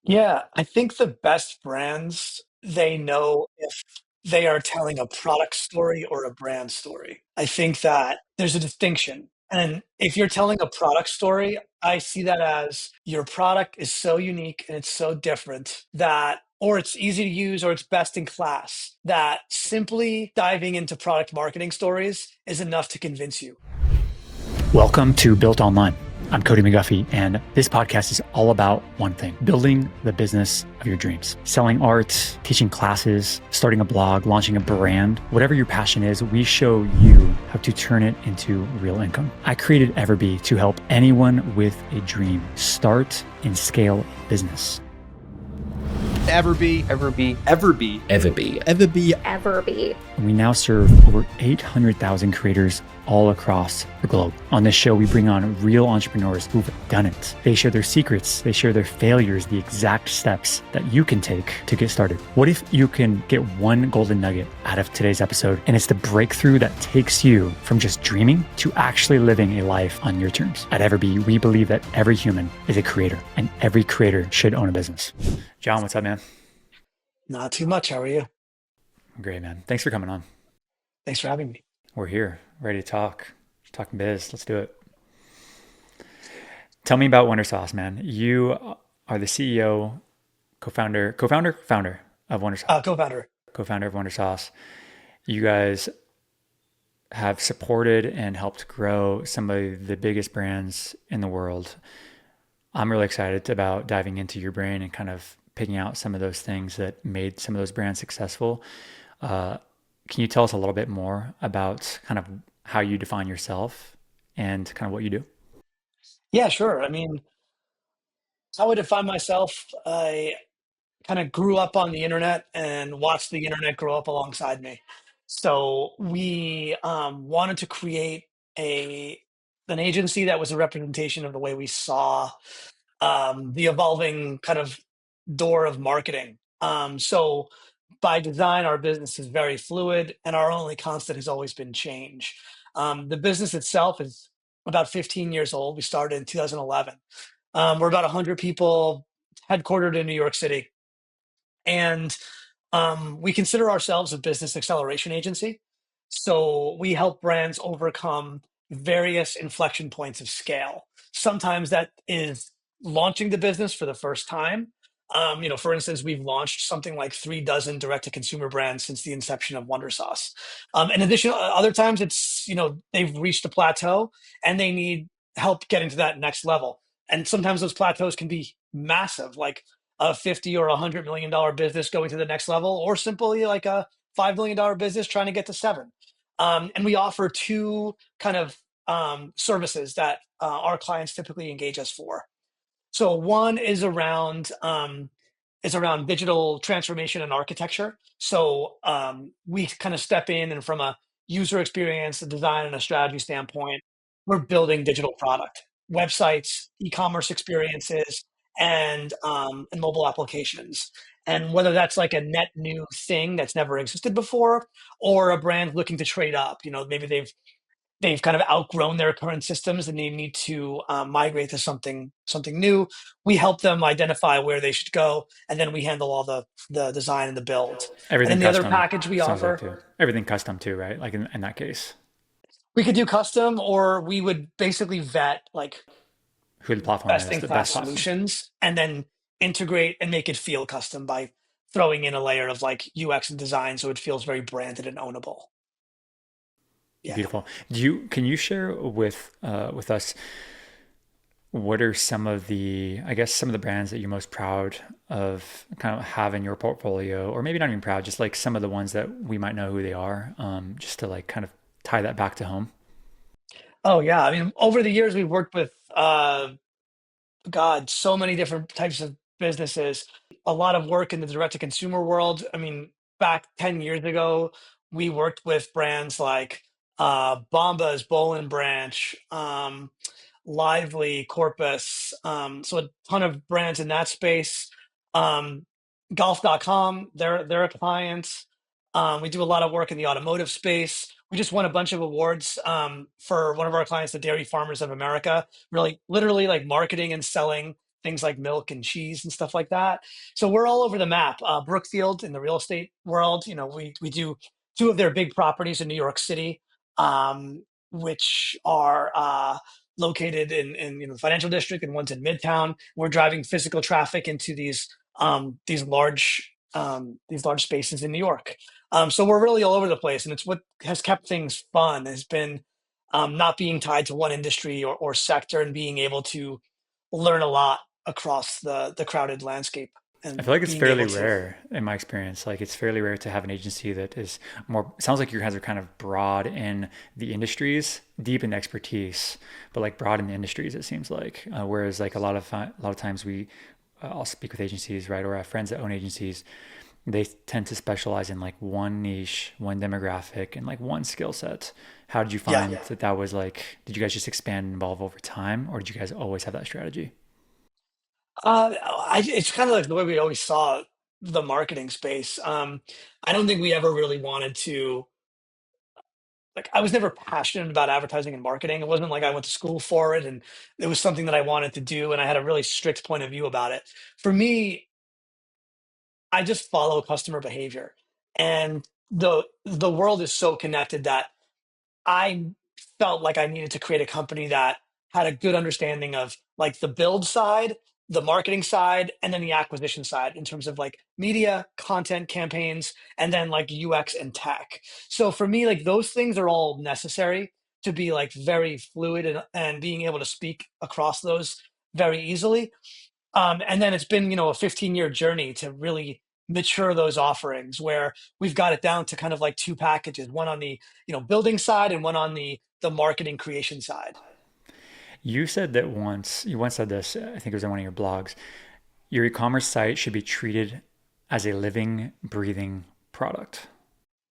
Yeah, I think the best brands, they know if they are telling a product story or a brand story. I think that there's a distinction. And if you're telling a product story, I see that as your product is so unique and it's so different that, or it's easy to use, or it's best in class, that simply diving into product marketing stories is enough to convince you. Welcome to Built Online. I'm Cody McGuffie, and this podcast is all about one thing: building the business of your dreams. Selling art, teaching classes, starting a blog, launching a brand, whatever your passion is, we show you how to turn it into real income. I created EverBee to help anyone with a dream start and scale a business. EverBee. EverBee. EverBee. EverBee. EverBee. EverBee. And we now serve over 800,000 creators all across the globe. On this show, we bring on real entrepreneurs who've done it. They share their secrets, they share their failures, the exact steps that you can take to get started. What if you can get one golden nugget out of today's episode, and it's the breakthrough that takes you from just dreaming to actually living a life on your terms? At EverBee, we believe that every human is a creator, and every creator should own a business. John, what's up, man? Not too much. How are you? Great, man. Thanks for coming on. Thanks for having me. We're here, ready to talking biz. Let's do it. Tell me about Wondersauce, man. You are the CEO, founder of Wondersauce, Co-founder. co-founder of Wondersauce. You guys have supported and helped grow some of the biggest brands in the world. I'm really excited about diving into your brain and kind of picking out some of those things that made some of those brands successful. Can you tell us a little bit more about kind of how you define yourself and kind of what you do? Yeah, sure. I mean, how I define myself, I kind of grew up on the internet and watched the internet grow up alongside me. So we wanted to create a an agency that was a representation of the way we saw the evolving kind of door of marketing. So by design, our business is very fluid, and our only constant has always been change. The business itself is about 15 years old. We started in 2011. We're about 100 people, headquartered in New York City, and we consider ourselves a business acceleration agency. So we help brands overcome various inflection points of scale. Sometimes that is launching the business for the first time. For instance, we've launched something like 3 dozen direct-to-consumer brands since the inception of Wondersauce. In addition, other times it's they've reached a plateau and they need help getting to that next level. And sometimes those plateaus can be massive, like a 50 or $100 million business going to the next level, or simply like a $5 million business trying to get to seven. And we offer two kind of services that our clients typically engage us for. So one is around digital transformation and architecture. So we kind of step in, and from a user experience, a design, and a strategy standpoint, we're building digital product, websites, e-commerce experiences, and mobile applications. And whether that's like a net new thing that's never existed before, or a brand looking to trade up, maybe they've kind of outgrown their current systems and they need to migrate to something new. We help them identify where they should go, and then we handle all the design and the build. And Everything then the other custom, package we sounds like offer, too. Everything custom too, right? Like in that case, we could do custom, or we would basically vet like who the platform best is, in the class best platform. solutions, and then integrate and make it feel custom by throwing in a layer of like UX and design so it feels very branded and ownable. Yeah. Beautiful. Can you share with us what are some of I guess some of the brands that you're most proud of kind of have in your portfolio, or maybe not even proud, just like some of the ones that we might know who they are, just to like kind of tie that back to home. Oh yeah. I mean, over the years we've worked with God, so many different types of businesses. A lot of work in the direct to consumer world. I mean, back 10 years ago, we worked with brands like Bombas, Bowl and Branch, Lively, Corpus. So a ton of brands in that space. Um, Golf.com, they're a client. We do a lot of work in the automotive space. We just won a bunch of awards for one of our clients, the Dairy Farmers of America, really literally like marketing and selling things like milk and cheese and stuff like that. So we're all over the map. Brookfield in the real estate world, we do two of their big properties in New York City, which are located in the financial district, and one's in Midtown. We're driving physical traffic into these large spaces in New York. So we're really all over the place, and it's what has kept things fun. Has been not being tied to one industry or sector, and being able to learn a lot across the crowded landscape, I and feel like it's being fairly able to. rare in my experience. Like it's fairly rare to have an agency that is more. Sounds like you guys are kind of broad in the industries, deep in expertise, but like broad in the industries. It seems like whereas like a lot of times we I'll speak with agencies, right, or I have friends that own agencies. They tend to specialize in like one niche, one demographic, and like one skill set. How did you Yeah. find that was like? Did you guys just expand and evolve over time, or did you guys always have that strategy? It's kind of like the way we always saw the marketing space. I don't think we ever really wanted to, like, I was never passionate about advertising and marketing. It wasn't like I went to school for it and it was something that I wanted to do, and I had a really strict point of view about it. For me, I just follow customer behavior. And the world is so connected that I felt like I needed to create a company that had a good understanding of like the build side, the marketing side, and then the acquisition side in terms of like media, content, campaigns, and then like UX and tech. So for me, like those things are all necessary to be like very fluid, and being able to speak across those very easily. And then it's been, a 15-year journey to really mature those offerings, where we've got it down to kind of like two packages, one on the, building side, and one on the marketing creation side. You said that once. You once said this. I think it was on one of your blogs. Your e-commerce site should be treated as a living, breathing product.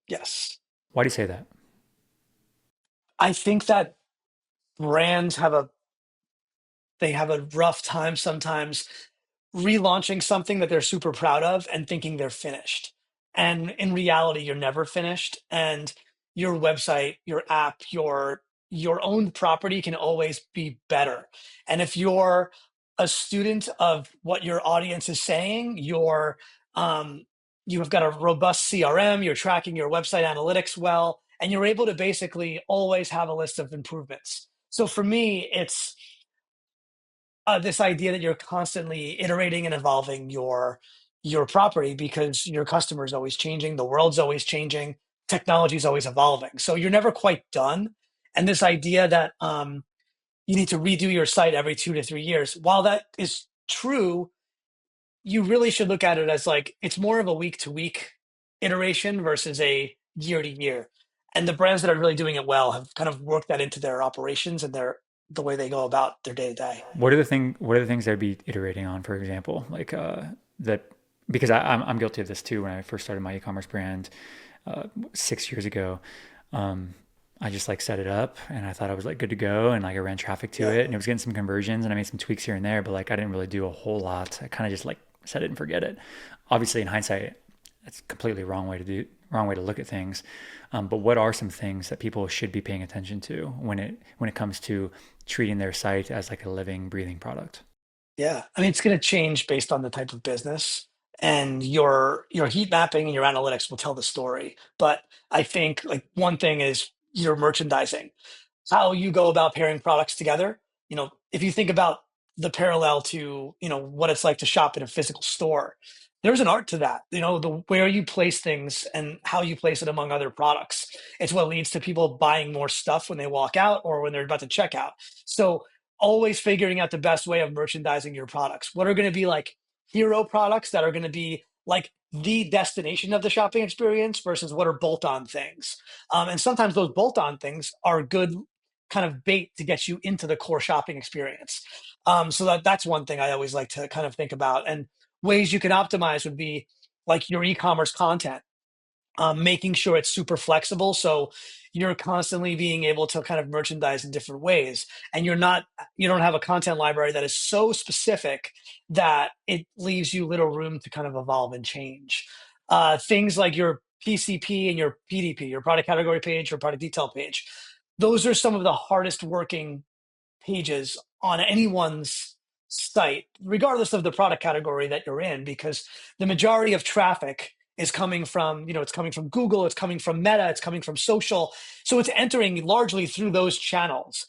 Yes. Why do you say that? I think that brands have a rough time sometimes relaunching something that they're super proud of and thinking they're finished. And in reality, you're never finished. And your website, your app, your own property can always be better. And if you're a student of what your audience is saying, um, you have got a robust CRM, you're tracking your website analytics well, and you're able to basically always have a list of improvements. So for me, it's this idea that you're constantly iterating and evolving your property, because your customer is always changing, the world's always changing, technology is always evolving. So you're never quite done. And this idea that you need to redo your site every 2 to 3 years, while that is true, you really should look at it as like it's more of a week to week iteration versus a year to year. And the brands that are really doing it well have kind of worked that into their operations and the way they go about their day to day. What are the things I'd be iterating on, for example, like that? Because I'm guilty of this too. When I first started my e-commerce brand 6 years ago, um, I just like set it up and I thought I was like good to go, and like I ran traffic to Yeah. it and it was getting some conversions, and I made some tweaks here and there, but like I didn't really do a whole lot. I kind of just like set it and forget it. Obviously, in hindsight, that's completely wrong way to look at things. But what are some things that people should be paying attention to when it comes to treating their site as like a living, breathing product? Yeah, I mean, it's going to change based on the type of business, and your heat mapping and your analytics will tell the story. But I think like one thing is your merchandising, how you go about pairing products together. If you think about the parallel to, what it's like to shop in a physical store, there's an art to that. The where you place things and how you place it among other products. It's what leads to people buying more stuff when they walk out or when they're about to check out. So always figuring out the best way of merchandising your products. What are going to be like hero products that are going to be like the destination of the shopping experience versus what are bolt-on things. And sometimes those bolt-on things are good kind of bait to get you into the core shopping experience. So that's one thing I always like to kind of think about. And ways you can optimize would be like your e-commerce content, making sure it's super flexible. So you're constantly being able to kind of merchandise in different ways. And you don't have a content library that is so specific that it leaves you little room to kind of evolve and change. Things like your PCP and your PDP, your product category page, your product detail page. Those are some of the hardest working pages on anyone's site, regardless of the product category that you're in, because the majority of traffic is coming from, it's coming from Google, it's coming from Meta, it's coming from social. So it's entering largely through those channels.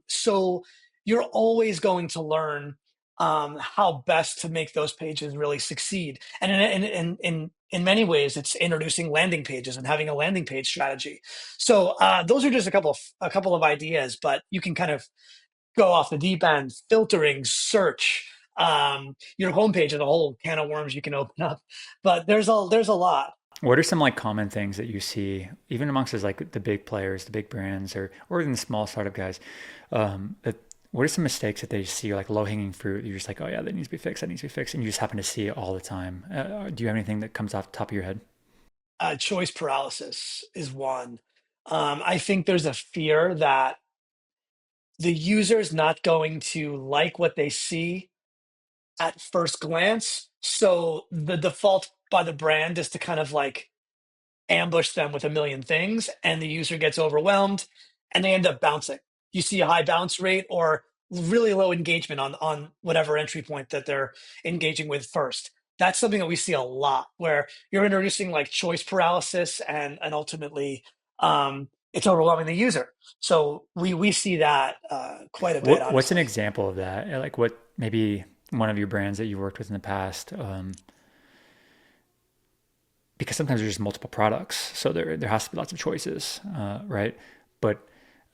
So you're always going to learn how best to make those pages really succeed. And in many ways, it's introducing landing pages and having a landing page strategy. So those are just a couple of ideas, but you can kind of go off the deep end, filtering, search. Your homepage is a whole can of worms you can open up, but there's a lot. What are some like common things that you see, even amongst us, like the big players, the big brands, or even the small startup guys? That what are some mistakes that they see, like low hanging fruit? You're just like, oh yeah, that needs to be fixed. That needs to be fixed, and you just happen to see it all the time. Do you have anything that comes off the top of your head? Choice paralysis is one. I think there's a fear that the user's not going to like what they see at first glance. So the default by the brand is to kind of like ambush them with a million things, and the user gets overwhelmed and they end up bouncing. You see a high bounce rate or really low engagement on whatever entry point that they're engaging with first. That's something that we see a lot where you're introducing like choice paralysis, and ultimately it's overwhelming the user. So we see that quite a bit, What's an honestly. example of that? Like what maybe one of your brands that you worked with in the past? Because sometimes there's just multiple products, so there has to be lots of choices, right? But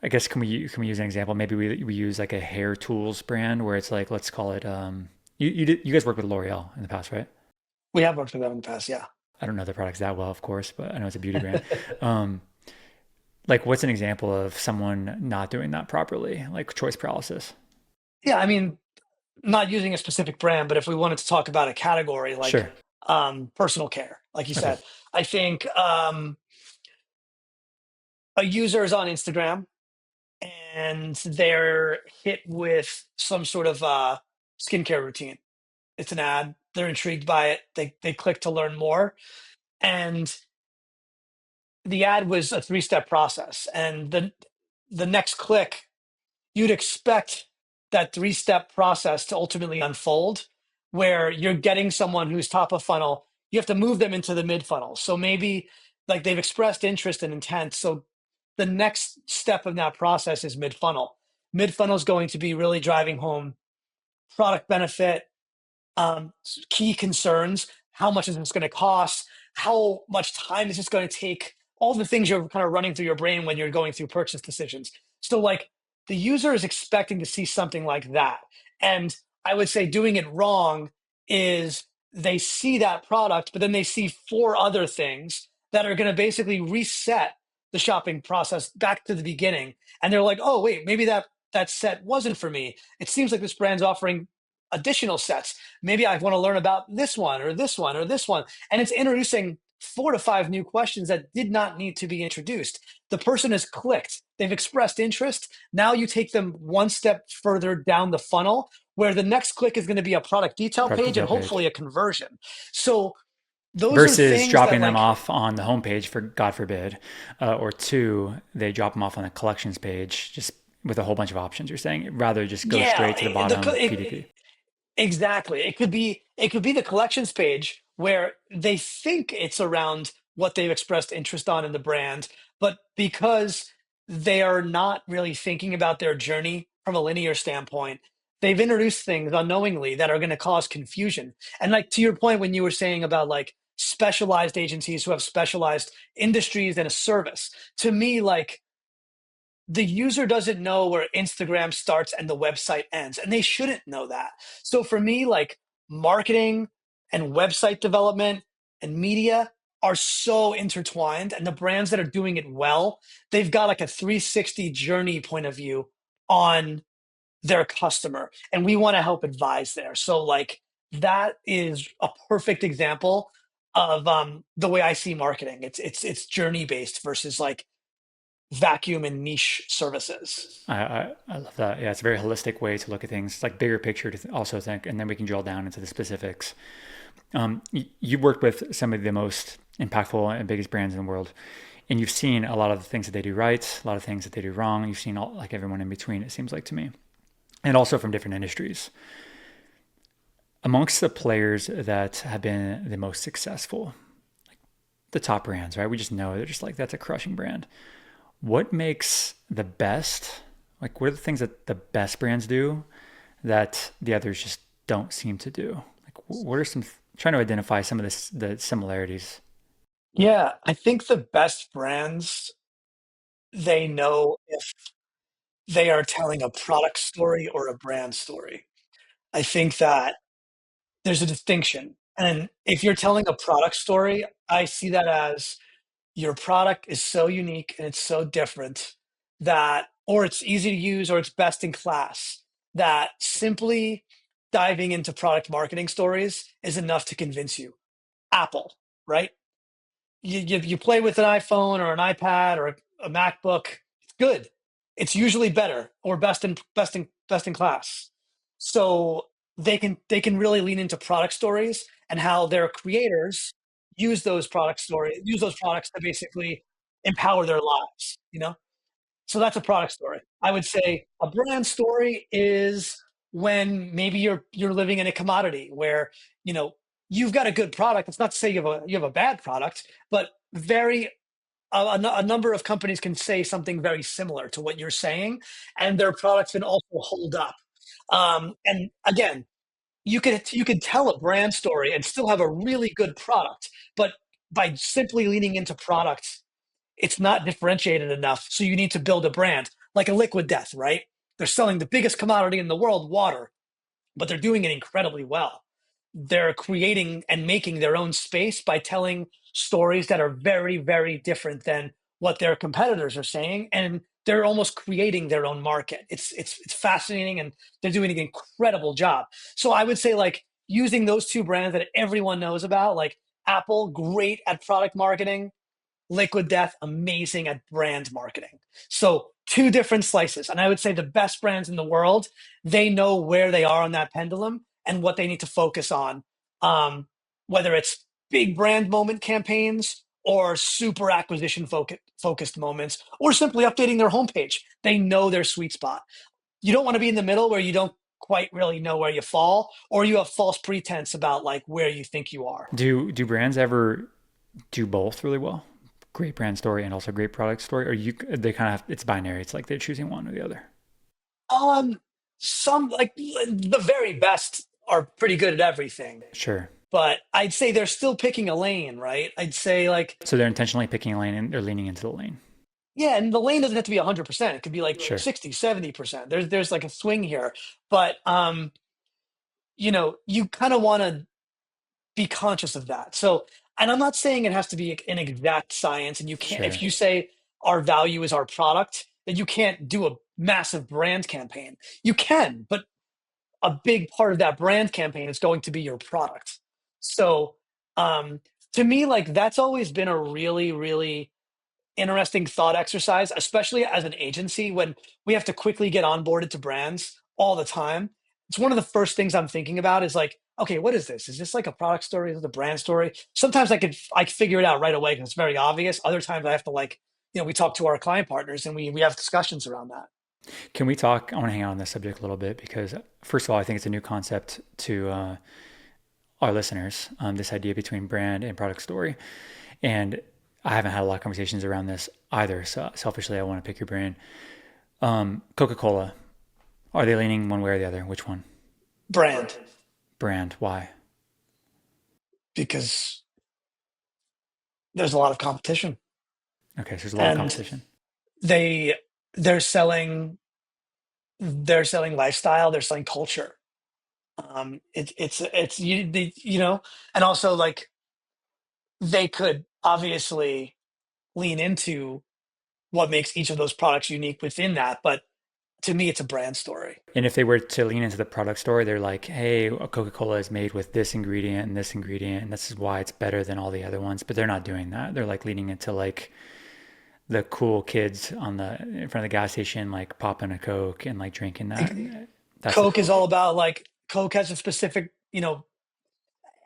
I guess can we use an example? Maybe we use like a hair tools brand where it's like, let's call it you guys worked with L'Oreal in the past, right? We have worked with them in the past, yeah. I don't know the products that well, of course, but I know it's a beauty brand. Um, like what's an example of someone not doing that properly, like choice paralysis? Yeah, I mean, not using a specific brand, but if we wanted to talk about a category like Sure. personal care, like you Okay. said, I think a user is on Instagram and they're hit with some sort of skincare routine. It's an ad. They're intrigued by it. They click to learn more, and the ad was a three-step process. And the next click, you'd expect that three-step process to ultimately unfold where you're getting someone who's top of funnel. You have to move them into the mid funnel. So maybe like they've expressed interest and intent. So the next step of that process is mid funnel. Mid funnel is going to be really driving home product benefit, key concerns. How much is this going to cost? How much time is this going to take? All the things you're kind of running through your brain when you're going through purchase decisions. So, like, the user is expecting to see something like that. And I would say doing it wrong is they see that product, but then they see four other things that are going to basically reset the shopping process back to the beginning. And they're like, oh, wait, maybe that set wasn't for me. It seems like this brand's offering additional sets. Maybe I want to learn about this one or this one or this one. And it's introducing 4 to 5 new questions that did not need to be introduced. The person has clicked, they've expressed interest. Now you take them one step further down the funnel where the next click is going to be a product detail Product page and detail page. hopefully a conversion. So those are Versus things that dropping them like, off on the homepage, for God forbid, or two, they drop them off on the collections page, just with a whole bunch of options. You're saying rather just go yeah, straight to the bottom PDP. exactly. It could be the collections page where they think it's around what they've expressed interest on in the brand, but because they are not really thinking about their journey from a linear standpoint, they've introduced things unknowingly that are going to cause confusion. And like to your point when you were saying about like specialized agencies who have specialized industries and a service, to me like the user doesn't know where Instagram starts and the website ends, and they shouldn't know that. So for me, like marketing and website development and media are so intertwined, and the brands that are doing it well, they've got like a 360 journey point of view on their customer, and we want to help advise there. So like that is a perfect example of the way I see marketing. It's journey based versus like vacuum and niche services. I love that. Yeah, it's a very holistic way to look at things. It's like bigger picture to also think, and then we can drill down into the specifics. You've worked with some of the most impactful and biggest brands in the world, and you've seen a lot of the things that they do right, a lot of things that they do wrong. You've seen all, like everyone in between, it seems like to me. and also from different industries. Amongst the players that have been the most successful, the top brands, right? We just know they're just like, that's a crushing brand. What makes the best, like, what are the things that the best brands do that the others just don't seem to do? Like, what are some, trying to identify some of the similarities? Yeah, I think the best brands, they know if they are telling a product story or a brand story. I think that there's a distinction. And if you're telling a product story, I see that as your product is so unique and it's so different that, or it's easy to use, or it's best in class, that simply diving into product marketing stories is enough to convince you. Apple, right? You play with an iPhone or an iPad or a MacBook, it's good. It's usually better or best in class. So they can really lean into product stories and how their creators use those products to basically empower their lives, you know? So that's a product story. I would say a brand story is when maybe you're living in a commodity where, you know, you've got a good product. It's not to say you have a bad product, but very a number of companies can say something very similar to what you're saying, and their products can also hold up. And again, you could tell a brand story and still have a really good product, but by simply leaning into product, it's not differentiated enough. So you need to build a brand like a Liquid Death, right? They're selling the biggest commodity in the world, water, but they're doing it incredibly well. They're creating and making their own space by telling stories that are very, very different than what their competitors are saying, and they're almost creating their own market. It's fascinating, and they're doing an incredible job. So I would say like using those two brands that everyone knows about, like Apple, great at product marketing, Liquid Death, amazing at brand marketing. So two different slices. And I would say the best brands in the world, they know where they are on that pendulum and what they need to focus on. Um, Whether it's big brand moment campaigns or super acquisition focused moments, or simply updating their homepage. They know their sweet spot. You don't want to be in the middle where you don't quite really know where you fall, or you have false pretense about like where you think you are. Do brands ever do both really well? Great brand story and also great product story, or you they kind of have, it's binary. It's like they're choosing one or the other. Um, some like the very best are pretty good at everything, Sure. but I'd say they're still picking a lane, right? I'd say like, So they're intentionally picking a lane and they're leaning into the lane. yeah, and the lane doesn't have to be 100%. It could be like Sure. 60, 70%. There's like a swing here, but you kind of want to be conscious of that. So, and I'm not saying it has to be an exact science, and you can't, if Sure. you say our value is our product, then you can't do a massive brand campaign. You can, but a big part of that brand campaign is going to be your product. So, um, to me, like that's always been a really, really interesting thought exercise, especially as an agency when we have to quickly get onboarded to brands all the time. It's one of the first things I'm thinking about is like, okay, what is this? Is this like a product story? Is it a brand story? Sometimes I can figure it out right away because it's very obvious. Other times I have to like, we talk to our client partners and we have discussions around that. Can we talk? I want to hang out on this subject a little bit because, first of all, I think it's a new concept to our listeners. This idea between brand and product story, and I haven't had a lot of conversations around this either. So selfishly, I want to pick your brain. Coca-Cola, are they leaning one way or the other? Which one? Brand, Brand. Why? because there's a lot of competition Okay, so there's a lot of and competition. they they're selling lifestyle, they're selling culture. It's and also like they could obviously lean into what makes each of those products unique within that, but to me, it's a brand story. And if they were to lean into the product story, they're like, hey, Coca-Cola is made with this ingredient, and this is why it's better than all the other ones. But they're not doing that. They're like leaning into like the cool kids on the in front of the gas station, like popping a Coke and like drinking that. That's the Coke is all about like Coke has a specific,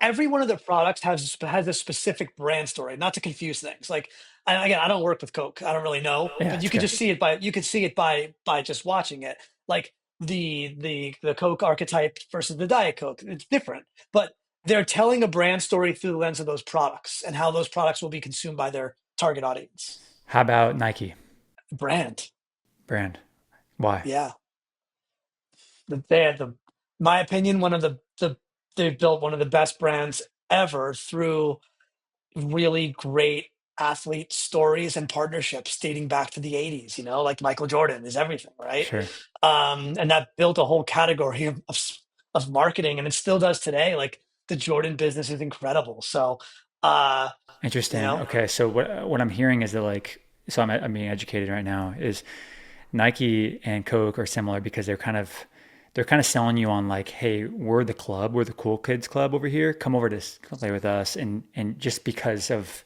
every one of their products has a specific brand story. Not to confuse things. Like, and again, I don't work with Coke. I don't really know, yeah, but you it's could okay. just see it by you could see it by just watching it. Like the Coke archetype versus the Diet Coke. It's different, but they're telling a brand story through the lens of those products and how those products will be consumed by their target audience. How about Nike Brand, brand? Why? yeah. They had my opinion, one of they've built one of the best brands ever through really great athlete stories and partnerships dating back to the 80s, like Michael Jordan is everything, right? Sure. And that built a whole category of marketing, and it still does today. Like the Jordan business is incredible. So, uh, you Interesting. know, Okay, so what I'm hearing is that so I'm being educated right now is Nike and Coke are similar because they're kind of selling you on like, hey, we're the club, we're the cool kids club over here. Come over to play with us, and just because of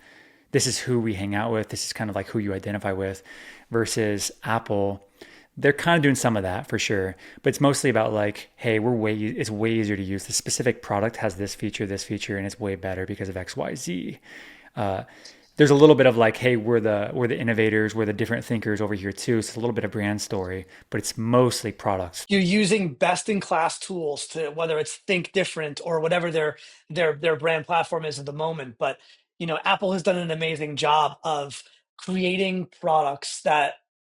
this is who we hang out with, this is kind of like who you identify with, versus Apple. They're kind of doing some of that for sure, but it's mostly about like, hey, it's way easier to use. The specific product has this feature, and it's way better because of X, Y, Z. Uh, there's a little bit of like, hey, we're the innovators, we're the different thinkers over here too. So it's a little bit of brand story, but it's mostly products. you're using best in class tools to whether it's Think Different or whatever their brand platform is at the moment. But Apple has done an amazing job of creating products that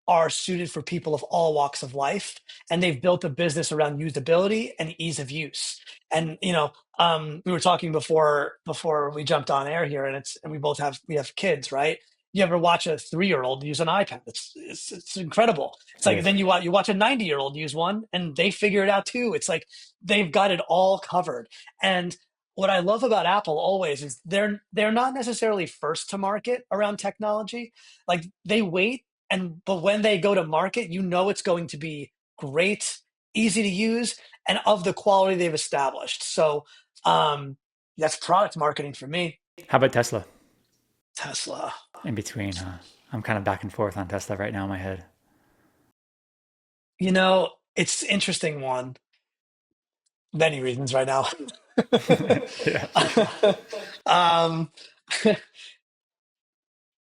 are suited for people of all walks of life, and they've built a business around usability and ease of use. And we were talking before we jumped on air here, and we both have kids, right? You ever watch a 3-year-old use an iPad? It's incredible. It's It like is. then you watch a 90-year-old use one and they figure it out too. It's like they've got it all covered. And what I love about Apple always is they're not necessarily first to market around technology. Like they wait, but when they go to market, it's going to be great, easy to use, and of the quality they've established. So that's product marketing for me. How about Tesla? Tesla. In between, huh? I'm kind of back and forth on Tesla right now in my head. It's interesting one. Many reasons right now. Yeah, for sure. um,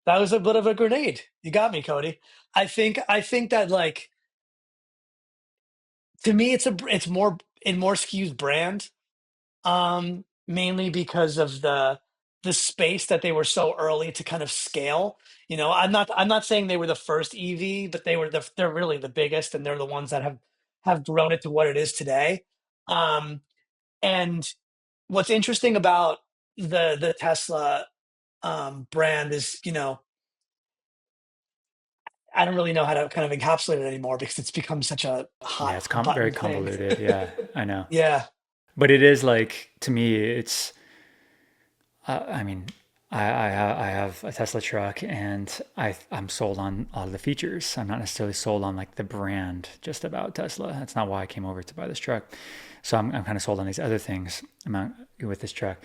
that was a bit of a grenade. You got me, Cody. I think that like to me it's more skews brand, mainly because of the space that they were so early to kind of scale. I'm not saying they were the first EV, but they're really the biggest, and they're the ones that have grown it to what it is today. Um, and what's interesting about the Tesla brand is, I don't really know how to kind of encapsulate it anymore because it's become such a Yeah, hot it's very button thing. convoluted. Yeah, I know. Yeah. But it is like to me, it's. I mean, I have a Tesla truck, and I'm sold on a lot of the features. I'm not necessarily sold on like the brand, just about Tesla. That's not why I came over to buy this truck. So I'm kind of sold on these other things with this truck.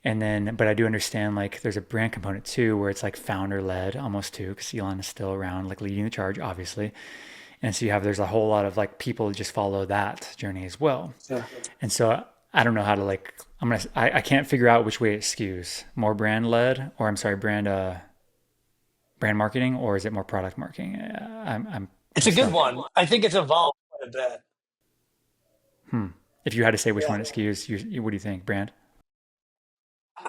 And then, but I do understand like there's a brand component too, where it's like founder led almost too, because Elon is still around, like leading the charge, obviously. And so there's a whole lot of like people who just follow that journey as well. Yeah. And so I don't know how to like, I can't figure out which way it skews, more brand led, or I'm sorry, brand marketing, or is it more product marketing? It's I'm a good stuck. one. I think it's evolved quite a bit. Hmm. If you had to say which Yeah. one it skews, what do you think? Brand?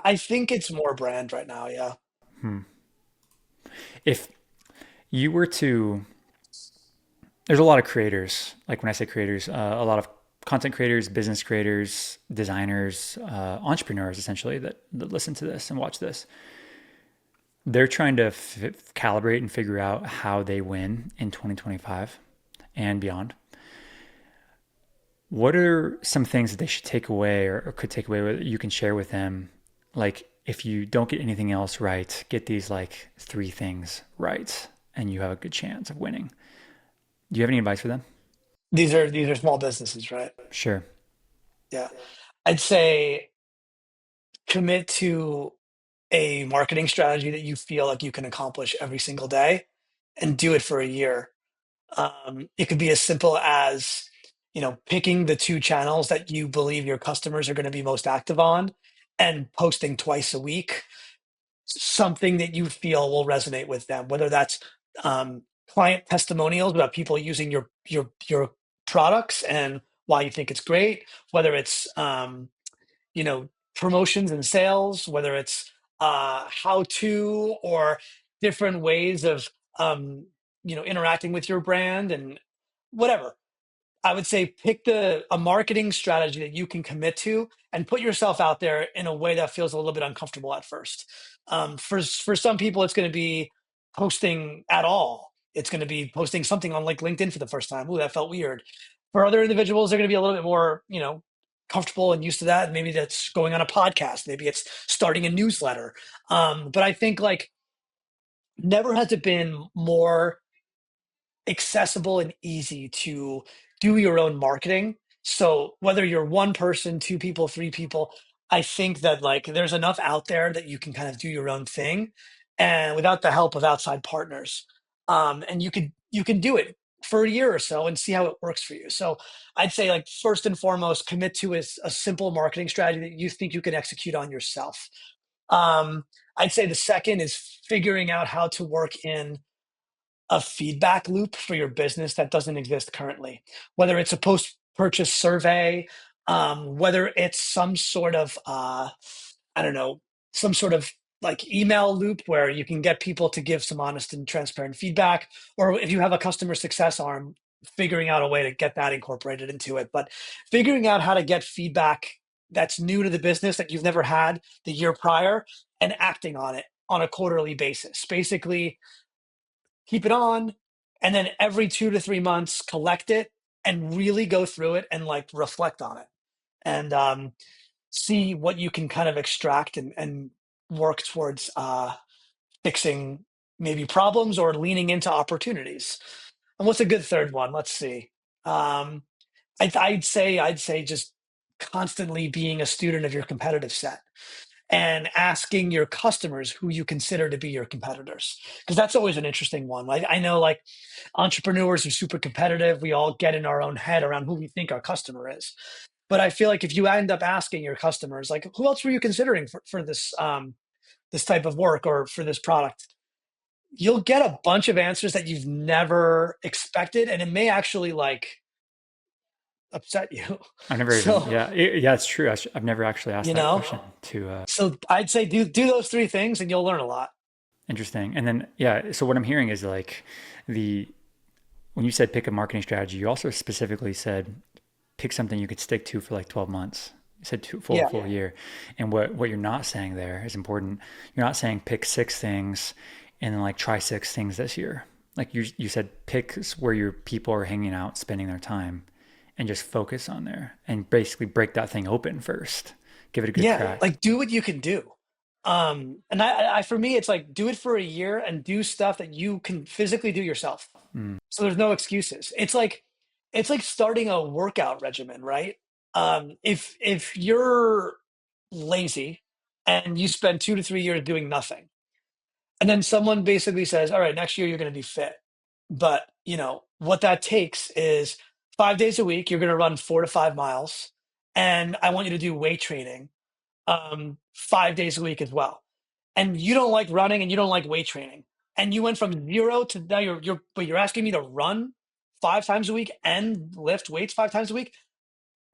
I think it's more brand right now. Yeah. Hmm. If you were to, there's a lot of creators. Like when I say creators, a lot of content creators, business creators, designers, entrepreneurs, essentially that listen to this and watch this. They're trying to calibrate and figure out how they win in 2025 and beyond. What are some things that they should take away or could take away that you can share with them? Like, if you don't get anything else right, get these like 3 things right, and you have a good chance of winning. Do you have any advice for them? These are small businesses, right? Sure. Yeah. I'd say commit to a marketing strategy that you feel like you can accomplish every single day and do it for a year. It could be as simple as, picking the 2 channels that you believe your customers are going to be most active on and posting twice a week something that you feel will resonate with them, whether that's client testimonials about people using your products and why you think it's great, whether it's you know, promotions and sales, whether it's how to or different ways of interacting with your brand and whatever. I would say pick a marketing strategy that you can commit to and put yourself out there in a way that feels a little bit uncomfortable at first. For some people, it's going to be posting at all. It's going to be posting something on like LinkedIn for the first time. Ooh, that felt weird. For other individuals, they're going to be a little bit more, comfortable and used to that. Maybe that's going on a podcast. Maybe it's starting a newsletter. But I think like never has it been more accessible and easy to do your own marketing. So whether you're one person, two people, three people, I think that like there's enough out there that you can kind of do your own thing and without the help of outside partners. And you can do it for a year or so and see how it works for you. So I'd say like first and foremost, commit to a simple marketing strategy that you think you can execute on yourself. Um, I'd say the second is figuring out how to work in a feedback loop for your business that doesn't exist currently, whether it's a post purchase survey, whether it's some sort of, I don't know, some sort of like email loop where you can get people to give some honest and transparent feedback, or if you have a customer success arm, figuring out a way to get that incorporated into it. But figuring out how to get feedback that's new to the business that you've never had the year prior and acting on it on a quarterly basis. Basically, keep it on, and then every 2 to 3 months collect it and really go through it and like reflect on it and see what you can kind of extract and work towards fixing maybe problems or leaning into opportunities. And what's a good third one? Let's see. um, I'd say just constantly being a student of your competitive set and asking your customers who you consider to be your competitors, because that's always an interesting one. Like I know like entrepreneurs are super competitive. We all get in our own head around who we think our customer is. But I feel like if you end up asking your customers, like, who else were you considering for this type of work or for this product, you'll get a bunch of answers that you've never expected, and it may actually like upset you. I've never even, So, yeah, yeah, it's true. I've never actually asked you that know, question to, so I'd say do those three things, and you'll learn a lot. interesting. And then, yeah, so what I'm hearing is like the, when you said pick a marketing strategy, you also specifically said pick something you could stick to for like 12 months. You said Yeah, full year. And what you're not saying there is important. You're not saying pick six things and then like try six things this year. Like you said, pick where your people are hanging out, spending their time, and just focus on there and basically break that thing open first. Give it a good yeah, crack. like do what you can do. And I for me, it's like do it for a year and do stuff that you can physically do yourself. Mm. So there's no excuses. It's like starting a workout regimen, right? If you're lazy and you spend 2 to 3 years doing nothing, and then someone basically says, "All right, next year you're going to be fit," but what that takes is 5 days a week. You're going to run 4 to 5 miles, and I want you to do weight training 5 days a week as well. And you don't like running and you don't like weight training. And you went from zero to now but you're asking me to run 5 times a week and lift weights 5 times a week.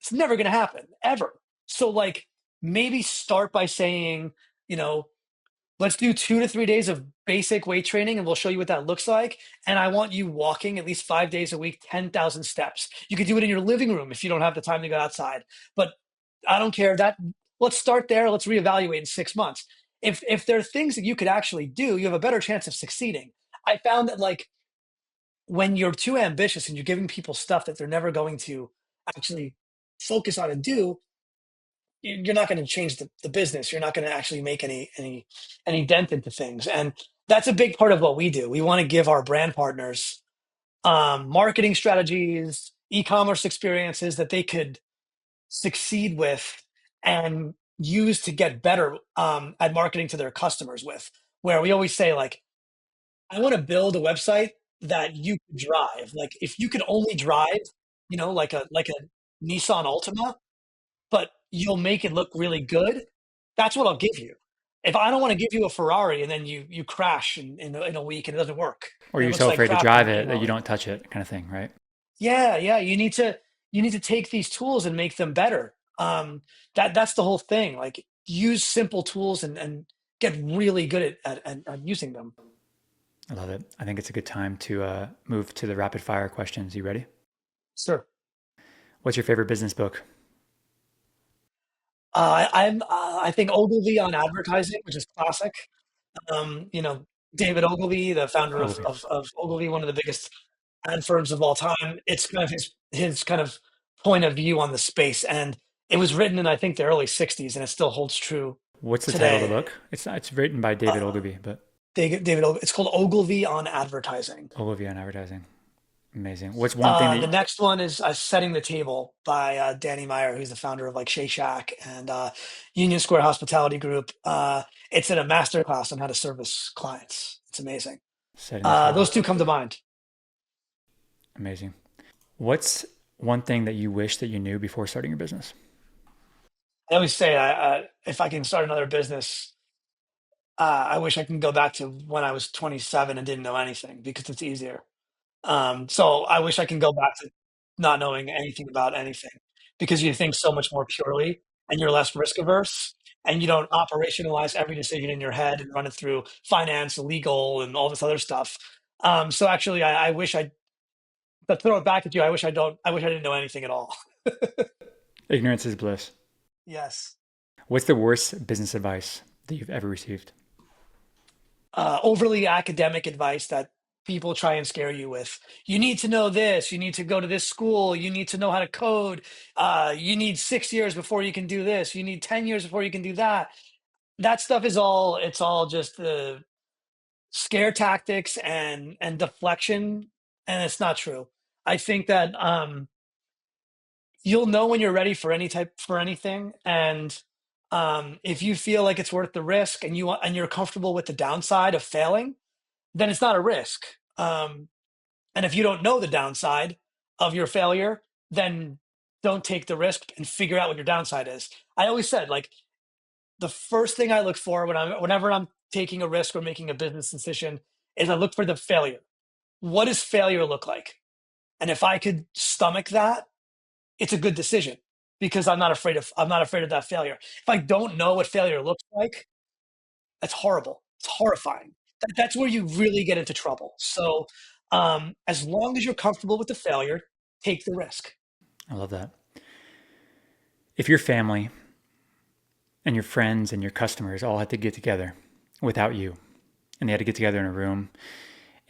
It's never gonna happen, ever. So like maybe start by saying, you know, let's do 2 to 3 days of basic weight training and we'll show you what that looks like. And I want you walking at least 5 days a week, 10,000 steps. You could do it in your living room if you don't have the time to go outside. But I don't care that. Let's start there. Let's reevaluate in 6 months. If there are things that you could actually do, you have a better chance of succeeding. I found that like when you're too ambitious and you're giving people stuff that they're never going to actually focus on and do, you're not going to change the business. You're not going to actually make any dent into things. And that's a big part of what we do. We want to give our brand partners marketing strategies, e-commerce experiences that they could succeed with and use to get better at marketing to their customers with. Where we always say, like, I want to build a website that you could drive. Like, if you could only drive, like a Nissan Altima, but you'll make it look really good, that's what I'll give you. If I don't want to give you a Ferrari and then you crash in a week and it doesn't work Or and it you're looks so like afraid to crap, drive it that you don't touch it, kind of thing, right? Yeah, yeah. You need to take these tools and make them better. That's the whole thing. Like use simple tools and get really good at using them. I love it. I think it's a good time to move to the rapid fire questions. You ready? Sure. What's your favorite business book? I think Ogilvy on advertising, which is classic. You know, David Ogilvy, the founder of, Ogilvy. of Ogilvy, one of the biggest ad firms of all time. It's kind of his kind of point of view on the space, and it was written in I think the early '60s, and it still holds true What's the title of the today. book? It's written by David Uh, Ogilvy, but David Ogilvy. It's called Ogilvy on advertising. Ogilvy on advertising. Amazing. What's one thing that The next one is Setting the Table by Danny Meyer, who's the founder of like Shake Shack and Union Square Hospitality Group. It's in a master class on how to service clients. It's amazing. setting the table? Those two come to mind. Amazing. What's one thing that you wish that you knew before starting your business? I always say, if I can start another business, I wish I can go back to when I was 27 and didn't know anything because it's easier. So I wish I can go back to not knowing anything about anything because you think so much more purely and you're less risk averse and you don't operationalize every decision in your head and run it through finance, legal, and all this other stuff. So actually, I wish I, to throw it back at you, I wish I didn't know anything at all. Ignorance is bliss. Yes. What's the worst business advice that you've ever received? Overly academic advice that people try and scare you with. You need to know this. You need to go to this school. You need to know how to code. You need 6 years before you can do this. You need 10 years before you can do that. That stuff is all. It's all just scare tactics and deflection, and it's not true. I think that you'll know when you're ready for anything, and if you feel like it's worth the risk and you're comfortable with the downside of failing, then it's not a risk. And if you don't know the downside of your failure, then don't take the risk and figure out what your downside is. I always said, like, the first thing I look for whenever I'm taking a risk or making a business decision is I look for the failure. What does failure look like? And if I could stomach that, it's a good decision because I'm not afraid of that failure. If I don't know what failure looks like, that's horrible. It's horrifying. That's where you really get into trouble. So, as long as you're comfortable with the failure, take the risk. I love that. If your family and your friends and your customers all had to get together without you, and they had to get together in a room,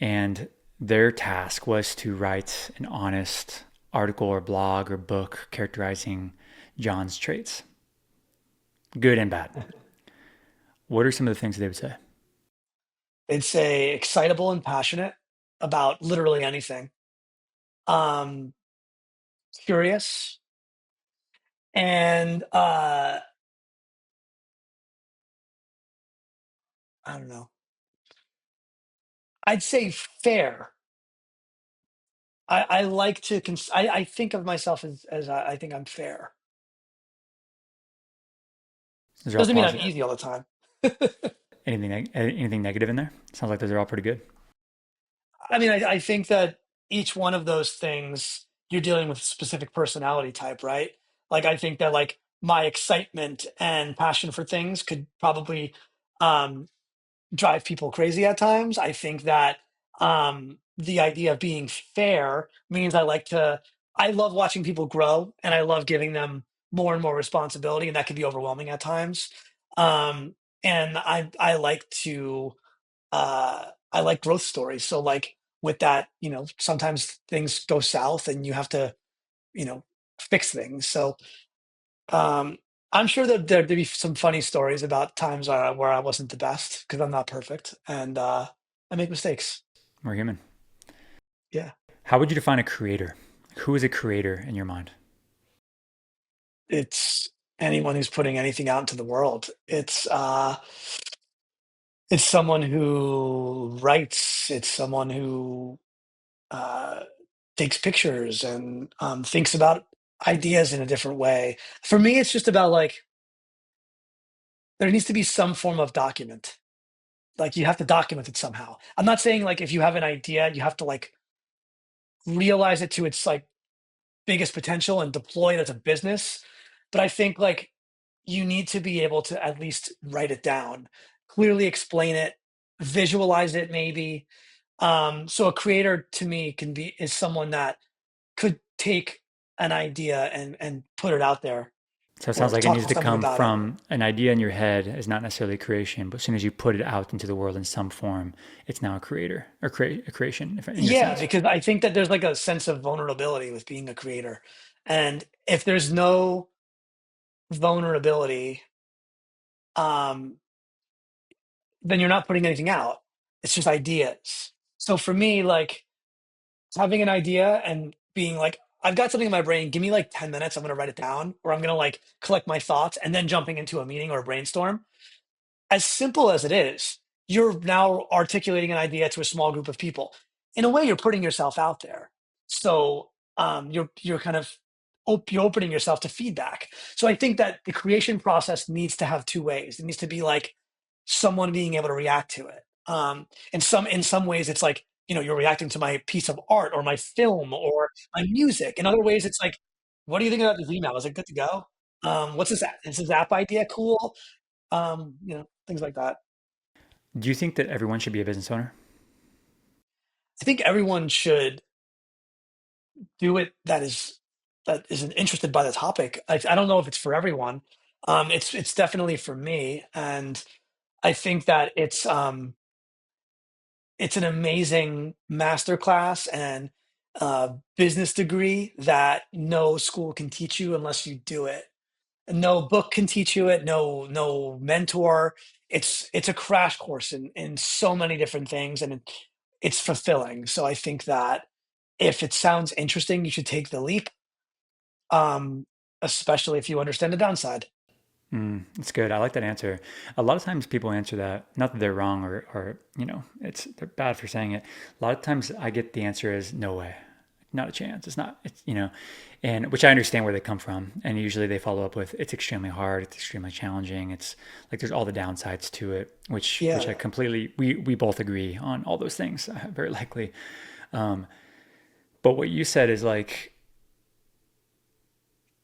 and their task was to write an honest article or blog or book characterizing John's traits, good and bad, what are some of the things they would say? They'd say excitable and passionate about literally anything. Um, Curious and I don't know. I'd say fair. I like to. I think of myself as I think I'm fair. Those are all Doesn't mean I'm positive. easy all the time. Anything negative in there? Sounds like those are all pretty good. I mean, I think that each one of those things you're dealing with a specific personality type, right? Like I think that like my excitement and passion for things could probably um, drive people crazy at times. I think that the idea of being fair means I love watching people grow and I love giving them more and more responsibility, and that can be overwhelming at times. Um, and I like growth stories. So like with that, sometimes things go south and you have to, you know, fix things. So um, I'm sure that there'd be some funny stories about times where I wasn't the best because I'm not perfect and I make mistakes. We're human. Yeah. How would you define a creator? Who is a creator in your mind? It's anyone who's putting anything out into the world. It's someone who writes, it's someone who uh, takes pictures and thinks about ideas in a different way. For me, it's just about like there needs to be some form of document. Like you have to document it somehow. I'm not saying like if you have an idea, you have to like realize it to its like biggest potential and deploy it as a business. But I think like you need to be able to at least write it down, clearly explain it, visualize it maybe. So a creator to me can be is someone that could take an idea and put it out there So it or sounds like it talk needs to to somebody come about it. from an idea in your head is not necessarily creation, but as soon as you put it out into the world in some form, it's now a creator or a creation in your Yeah, sense. because I think that there's like a sense of vulnerability with being a creator. And if there's no vulnerability, um, then you're not putting anything out. It's just ideas. So for me, like having an idea and being like, I've got something in my brain, give me like 10 minutes, I'm gonna write it down, or I'm gonna like collect my thoughts and then jumping into a meeting or a brainstorm. As simple as it is, you're now articulating an idea to a small group of people. In a way, you're putting yourself out there. So you're kind of you're opening yourself to feedback. So I think that the creation process needs to have two ways. It needs to be like someone being able to react to it. In some ways, it's like you're reacting to my piece of art or my film or my music. In other ways, it's like, what do you think about this email? Is it good to go? What's this? Is this app idea cool? Things like that. Do you think that everyone should be a business owner? I think everyone should do it that isn't interested by the topic. I don't know if it's for everyone. It's definitely for me, and I think that it's an amazing masterclass and business degree that no school can teach you unless you do it. No book can teach you it. No mentor. It's a crash course in so many different things, and it's fulfilling. So I think that if it sounds interesting, you should take the leap, um, especially if you understand the downside. It's good. I like that answer. A lot of times people answer that, not that they're wrong or they're bad for saying it. A lot of times I get the answer is no way, not a chance. It's not, and which I understand where they come from. And usually they follow up with, it's extremely hard. It's extremely challenging. It's like, there's all the downsides to it, which I Yeah, completely, we both agree on all those things, very likely. But what you said is like,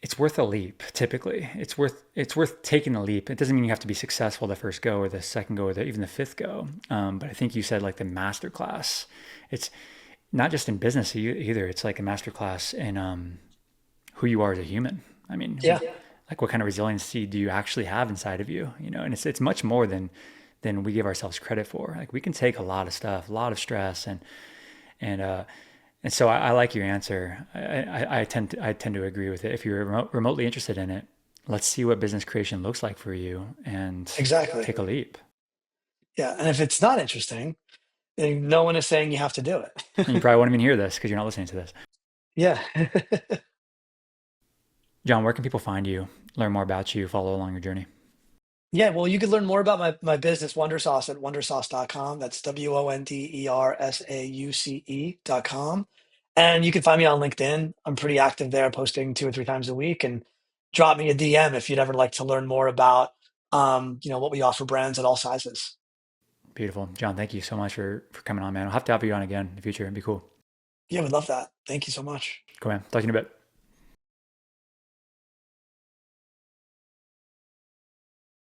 it's worth a leap. Typically, it's worth taking a leap. It doesn't mean you have to be successful the first go or the second go or even the fifth go. But I think you said like the master class. It's not just in business either. It's like a master class in who you are as a human. I mean, yeah, like what kind of resiliency do you actually have inside of you? And it's much more than we give ourselves credit for. Like we can take a lot of stuff, a lot of stress, and so I like your answer. I tend to agree with it. If you're remotely interested in it, let's see what business creation looks like for you and exactly. take a leap. Yeah, and if it's not interesting, then no one is saying you have to do And you it. probably won't even hear this because you're not listening to this. Yeah. John, where can people find you, learn more about you, follow along your journey? Yeah, well, you can learn more about my business, Wondersauce, at wondersauce.com. That's WONDERSAUCE.com. And you can find me on LinkedIn. I'm pretty active there, posting 2 or 3 times a week. And drop me a DM if you'd ever like to learn more about, what we offer brands at all sizes. Beautiful. John, thank you so much for coming on, man. I'll have to have you on again in the future. It'd be cool. Yeah, we'd love that. Thank you so much. Cool, man. Talk to you in a bit.